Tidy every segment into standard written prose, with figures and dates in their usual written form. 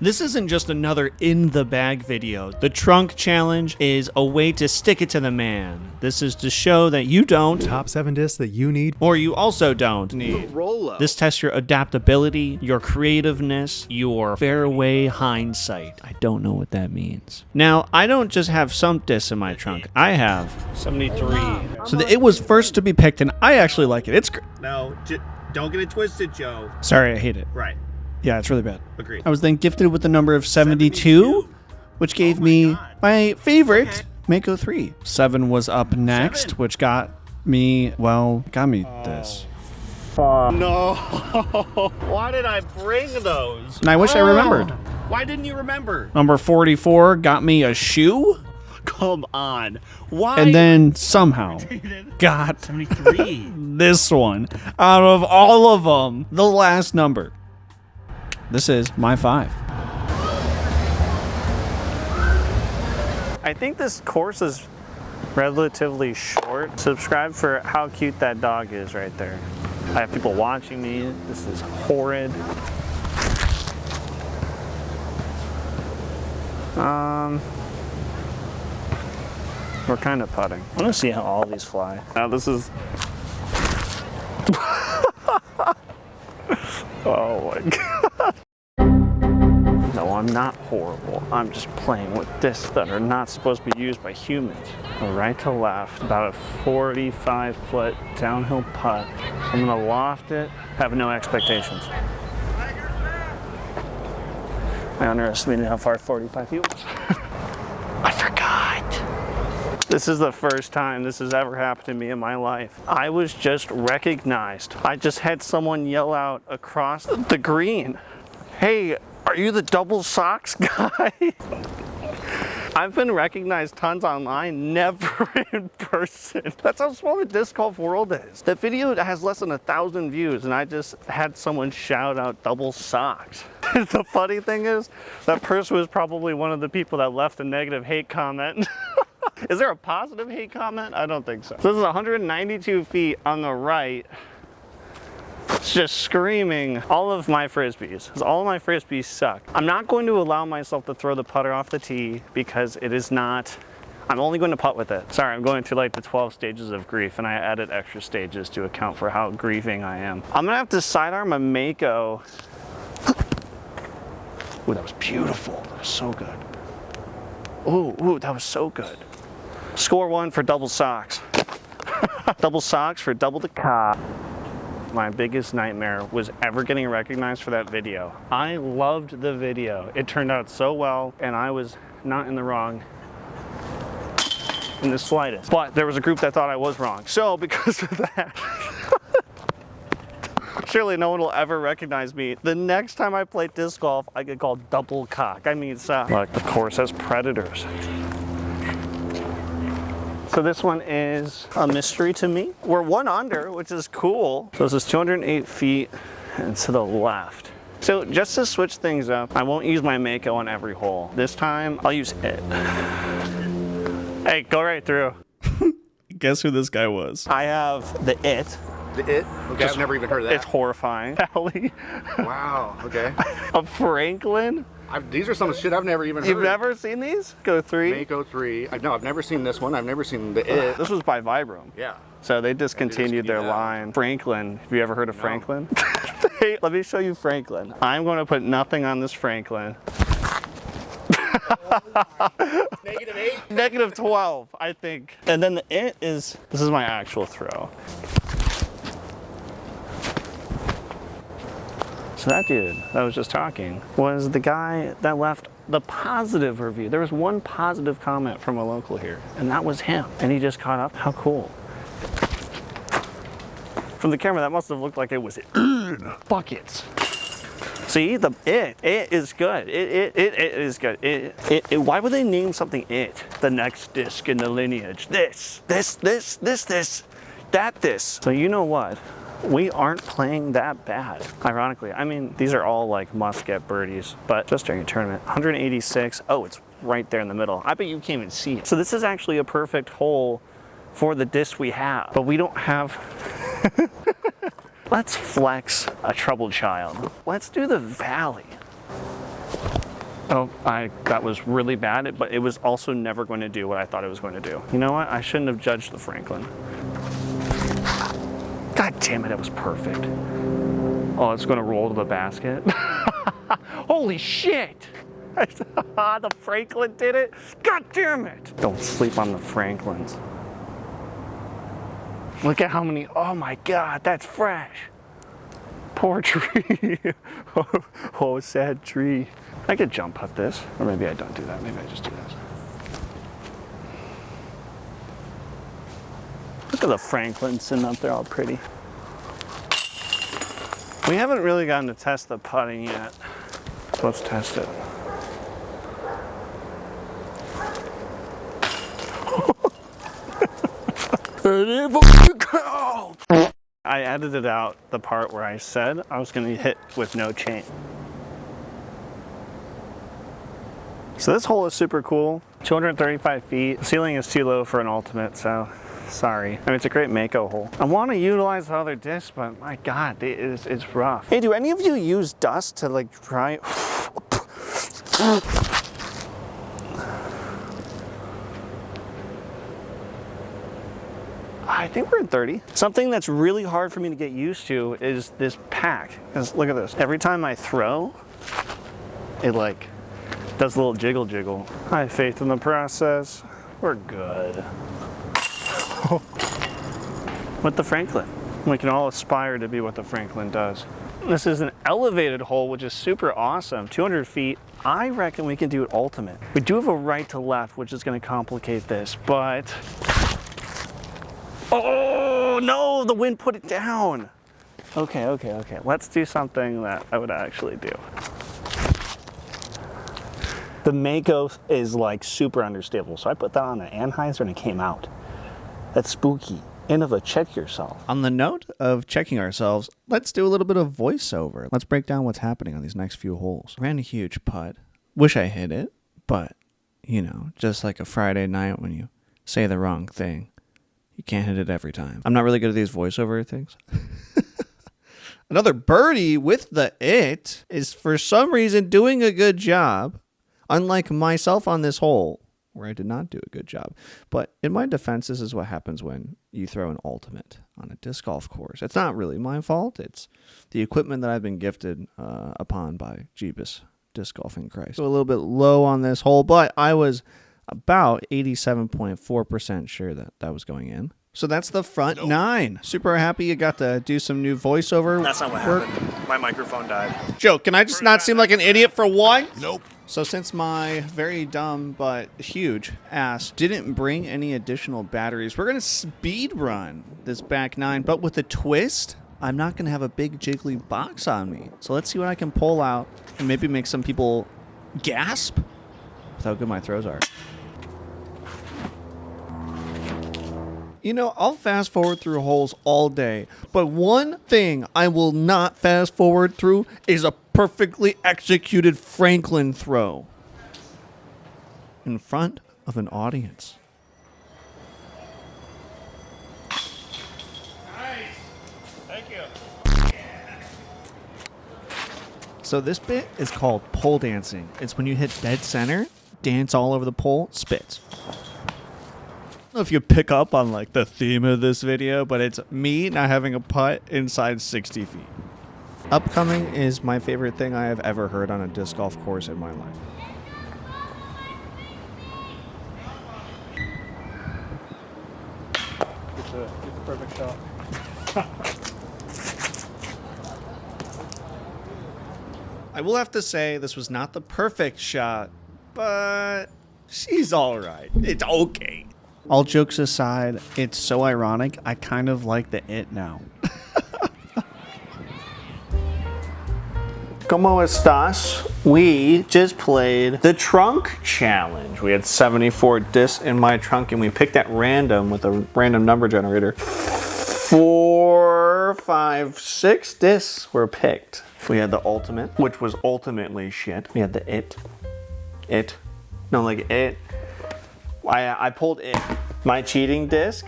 This isn't just another in the bag video. The trunk challenge is a way to stick it to the man. This is to show that you don't. Top 7 discs that you need. Or you also don't need. This tests your adaptability, your creativeness, your fairway hindsight. I don't know what that means. Now, I don't just have some discs in my trunk. I have 73. So it was first to be picked, and I actually like it. It's No, don't get it twisted, Joe. Sorry, I hate it. Right. Yeah, it's really bad. Agreed. I was then gifted with the number of 72, which gave me my favorite Mako 3. 7 was up next, which got me, well, this. No. Why did I bring those? And I wish I remembered. Why didn't you remember? Number 44 got me a shoe. Come on. Why? And then somehow got 73. This one. Out of all of them, the last number. This is my 5. I think this course is relatively short. Subscribe for how cute that dog is right there. I have people watching me. This is horrid. We're kind of putting. I want to see how all these fly. Now this is... Oh my God. No, I'm not horrible. I'm just playing with discs that are not supposed to be used by humans. Right to left, about a 45-foot downhill putt. I'm gonna loft it, have no expectations. I underestimated how far 45 feet was. I forgot. This is the first time this has ever happened to me in my life. I was just recognized. I just had someone yell out across the green, "Hey, are you the double socks guy?" I've been recognized tons online, never in person. That's how small the disc golf world is. The video has less than 1,000 views and I just had someone shout out double socks. The funny thing is, that person was probably one of the people that left a negative hate comment. Is there a positive hate comment? I don't think so. So this is 192 feet on the right. It's just screaming all of my frisbees, because all of my frisbees suck. I'm not going to allow myself to throw the putter off the tee because it is not, I'm only going to putt with it. Sorry, I'm going through like the 12 stages of grief and I added extra stages to account for how grieving I am. I'm gonna have to sidearm a Mako. Ooh, that was beautiful. That was so good. Ooh, that was so good. Score 1 for double socks. Double socks for double the car. My biggest nightmare was ever getting recognized for that video. I loved the video. It turned out so well and I was not in the wrong in the slightest. But there was a group that thought I was wrong. So because of that, surely no one will ever recognize me. The next time I play disc golf, I get called double cock. I mean, look, the course has predators. So this one is a mystery to me. We're 1 under, which is cool. So this is 208 feet and to the left. So just to switch things up, I won't use my Mako on every hole. This time, I'll use it. Hey, go right through. Guess who this guy was? I have the it. The it? Okay, I've never even heard of that. It's horrifying. Ellie. Wow, okay. A Franklin. These are some shit I've never even heard. You've never seen these? Go 3? Mako 3. No, I've never seen this one. I've never seen the it. This was by Vibram. Yeah. So they discontinued their line. Franklin. Have you ever heard of Franklin? Let me show you Franklin. I'm going to put nothing on this Franklin. -8? -12, I think. And then the it is, this is my actual throw. So that dude that was just talking was the guy that left the positive review. There was 1 positive comment from a local here, and that was him. And he just caught up. How cool. From the camera, that must have looked like it was in buckets. See, the it is good. It is good. Why would they name something it? The next disc in the lineage. This. So you know what? We aren't playing that bad, ironically. I mean, these are all like must-get birdies, but just during a tournament. 186, oh, it's right there in the middle. I bet you can't even see it. So this is actually a perfect hole for the disc we have, but we don't have... Let's flex a troubled child. Let's do the valley. Oh, that was really bad, but it was also never going to do what I thought it was going to do. You know what? I shouldn't have judged the Franklin. God damn it, it was perfect. Oh, it's going to roll to the basket. Holy shit! The Franklin did it? God damn it! Don't sleep on the Franklins. Look at how many, oh my God, that's fresh. Poor tree. Oh, sad tree. I could jump cut this, or maybe I don't do that. Maybe I just do this. Look at the Franklin sitting up there all pretty. We haven't really gotten to test the putting yet. So let's test it. I edited out the part where I said I was going to hit with no chain. So this hole is super cool. 235 feet. The ceiling is too low for an ultimate, so sorry. I mean, it's a great Mako hole. I want to utilize the other discs, but my God, it's rough. Hey, do any of you use dust to like try? I think we're at 30. Something that's really hard for me to get used to is this pack. Because look at this. Every time I throw, it like does a little jiggle jiggle. I have faith in the process. We're good. With the Franklin. We can all aspire to be what the Franklin does. This is an elevated hole, which is super awesome. 200 feet. I reckon we can do it ultimate. We do have a right to left, which is going to complicate this, but... Oh, no, the wind put it down. Okay. Let's do something that I would actually do. The Mako is like super understable, so I put that on an Anheuser and it came out. That's spooky. Innova, check yourself. On the note of checking ourselves, let's do a little bit of voiceover. Let's break down what's happening on these next few holes. Ran a huge putt. Wish I hit it, but, you know, just like a Friday night when you say the wrong thing, you can't hit it every time. I'm not really good at these voiceover things. Another birdie with the it is for some reason doing a good job, unlike myself on this hole, where I did not do a good job. But in my defense, this is what happens when you throw an ultimate on a disc golf course. It's not really my fault. It's the equipment that I've been gifted upon by Jeebus Disc Golfing Christ. So a little bit low on this hole, but I was about 87.4% sure that that was going in. So that's the front nine. Super happy you got to do some new voiceover. That's not what happened. My microphone died. Joe, can I just not seem like an idiot for one? Nope. So since my very dumb but huge ass didn't bring any additional batteries, we're going to speed run this back nine, but with a twist. I'm not going to have a big jiggly box on me. So let's see what I can pull out and maybe make some people gasp with how good my throws are. You know, I'll fast forward through holes all day, but one thing I will not fast forward through is a perfectly executed Franklin throw in front of an audience. Nice. Thank you. So this bit is called pole dancing. It's when you hit dead center, dance all over the pole, spits. I don't know if you pick up on like the theme of this video, but it's me not having a putt inside 60 feet. Upcoming is my favorite thing I have ever heard on a disc golf course in my life. It's the perfect shot. I will have to say this was not the perfect shot, but she's all right. It's okay. All jokes aside, it's so ironic. I kind of like the it now. ¿Cómo estás? We just played the trunk challenge. We had 74 discs in my trunk and we picked at random with a random number generator. 4, 5, 6 discs were picked. We had the ultimate, which was ultimately shit. We had the it. I pulled it. My cheating disc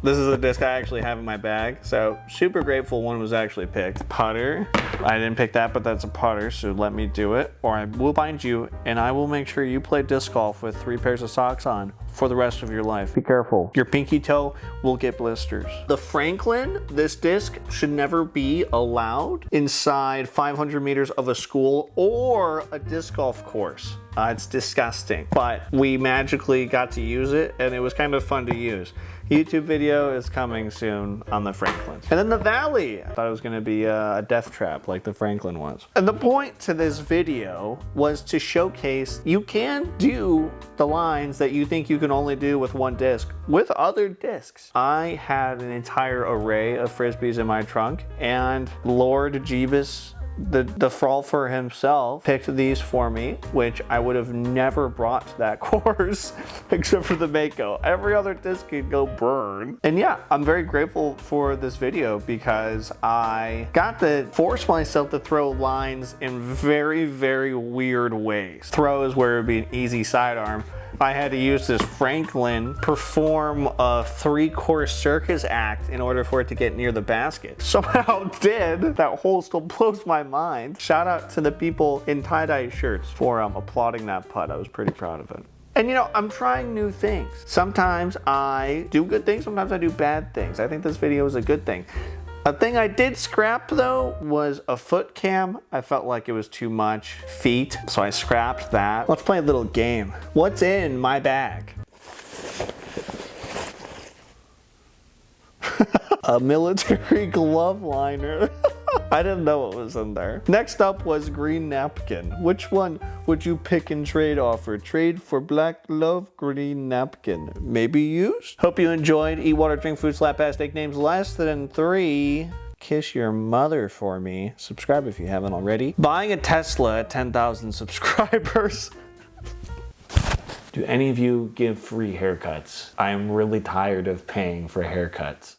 This is a disc I actually have in my bag, so super grateful one was actually picked. Putter. I didn't pick that, but that's a putter, so let me do it. Or I will bind you, and I will make sure you play disc golf with 3 pairs of socks on for the rest of your life. Be careful. Your pinky toe will get blisters. The Franklin, this disc should never be allowed inside 500 meters of a school or a disc golf course. It's disgusting, but we magically got to use it, and it was kind of fun to use. YouTube video is coming soon on the Franklin. And then the Valley. I thought it was gonna be a death trap like the Franklin was. And the point to this video was to showcase you can do the lines that you think you can only do with one disc with other discs. I had an entire array of Frisbees in my trunk, and Lord Jeebus, the Frolfer himself, picked these for me, which I would have never brought to that course except for the Mako. Every other disc could go burn. And yeah, I'm very grateful for this video because I got to force myself to throw lines in very, very weird ways. Throws where it would be an easy sidearm. I had to use this Franklin perform a 3-course circus act in order for it to get near the basket. Somehow did. That hole still blows my mind. Shout out to the people in tie-dye shirts for applauding that putt. I was pretty proud of it. And you know, I'm trying new things. Sometimes I do good things, sometimes I do bad things. I think this video is a good thing. A thing I did scrap though was a foot cam. I felt like it was too much feet, so I scrapped that. Let's play a little game. What's in my bag? A military glove liner. I didn't know what was in there. Next up was green napkin. Which one would you pick and trade offer? Trade for black glove, green napkin. Maybe used? Hope you enjoyed. Eat, water, drink, food, slap ass, take names less than 3. Kiss your mother for me. Subscribe if you haven't already. Buying a Tesla at 10,000 subscribers. Do any of you give free haircuts? I am really tired of paying for haircuts.